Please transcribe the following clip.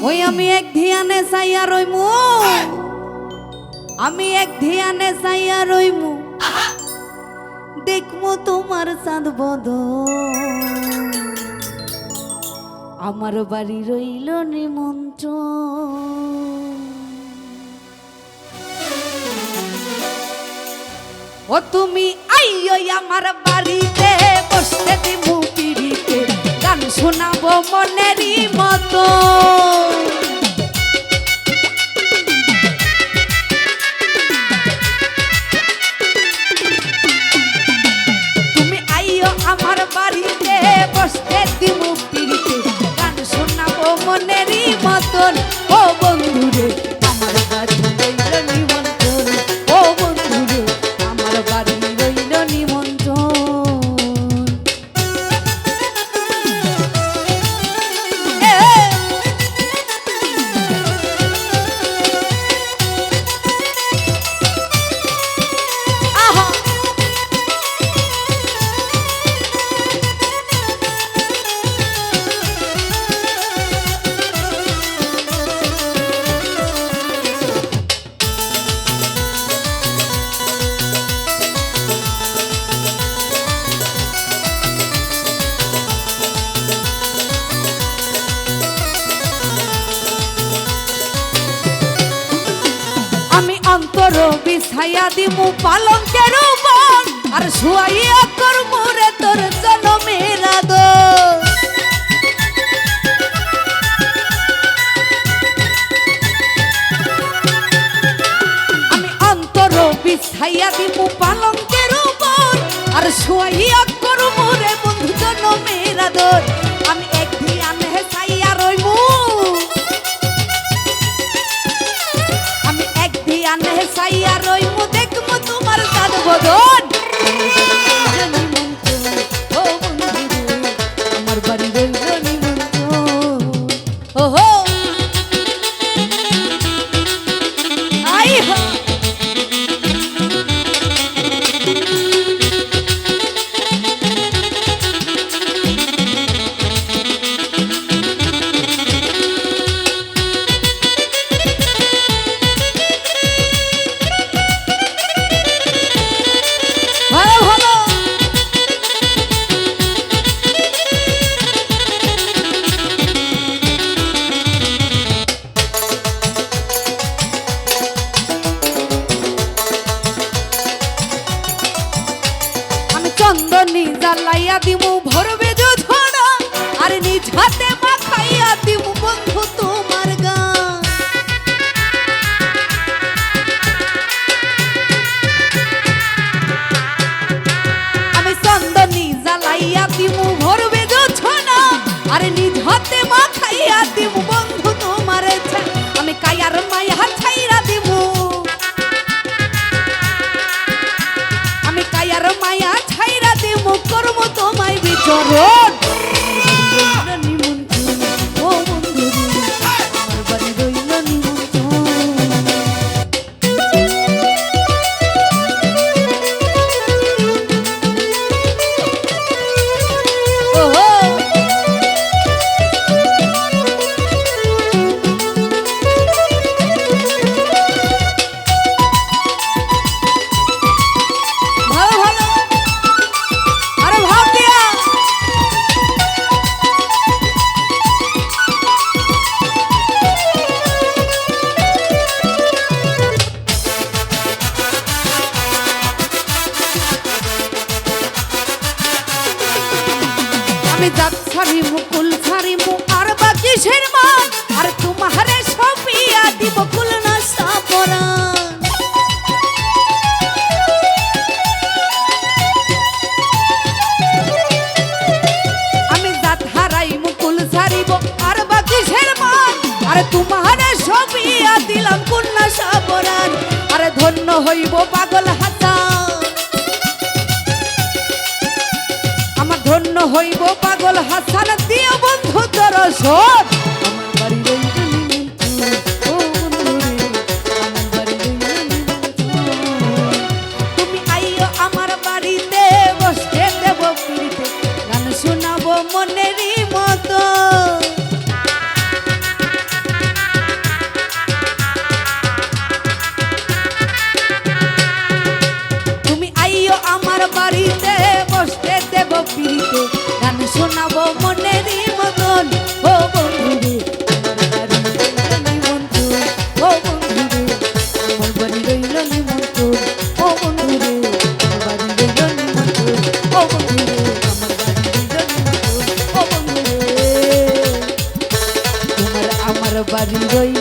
ওই আমি এক ধিয়ানে চাইয়া রইমু, আমি এক ধিয়ানে চাইয়া রইমু, দেখমু তোমার চাঁদ বদন। আমার বাড়ি রইল নিমন্ত্রণ। ও তুমি আইয়ো আমার বাড়িতে, বসতে দিমু পিড়িতে, গান শোনাবো মনেরই মতো। তুমি আইয়ো আমার বাড়িতে, বসতে দিমু পিড়িতে, গান শোনাবো মনেরই মতন। ও বন্ধুরে আমার বাড়ি রইল নিমন্ত্রণ, ও বন্ধুরে আমার বাড়ি রইল নিমন্ত্রণ। অন্তর বিছাইয়া দিমু পালঙ্কের উপর, আর শুয়াইয়া করমু রে তোর জনমের আদর। আমি অন্তর বিছাইয়া দিমু পালঙ্কের উপর, আর শুয়াইয়া করমু রে বন্ধু জনমের আদর। আমি এক ধিয়ানে চাইয়া রইমু, আনে সাইয়া রইমু, দেখমু তোমার চাঁদ বদন। ও বন্ধু আমার বাড়ি রইল নিমন্ত্রণ। ওহো আই হো চন্দনী জ্বালাইয়া দিমু ভরবে ঝরা, আর নিজ হাতে মাখাইয়া দিমু বন্ধু তোমার গান। আমি চন্দনী জ্বালাইয়া দিমু ভরবে ঝরা, আর নিজ হাতে মাখাইয়া দিমু বন্ধু তোমার গান। আমি কায়ার মায়া ছাইরা দিমু, আমি কায়ার মায়া ছাইরা দিমু, করমু তোমায় বিচরণ। নিমন্ত্রণ ও বন্ধু আমার বাড়ি রইল নিমন্ত্রণ। ওহো আমি জাত ছাড়িমু কুল ছাড়িমু, আর বাকি সের মান, আর তোমারে সপিয়া দিব কুল না সাপরান। আমি জাত হারাইমু কুল ছাড়িব, আর বাকি সের মান, আর তোমারে সপিয়া দিলাম কুল না সাপরান। আরে ধন্য হইব পাগল হাসান, আমার ধন্য হইব পাগল হাসান, দিও বন্ধু দর্শন। আমার বাড়ি রইল নিমন্ত্রণ, ও বন্ধু আমার বাড়ি রইল নিমন্ত্রণ। তুমি আইয়ো আমার বাড়িতে, বসতে দেব পিড়িতে, গান শোনাবো মনেরই মতো। বাড়ি রইল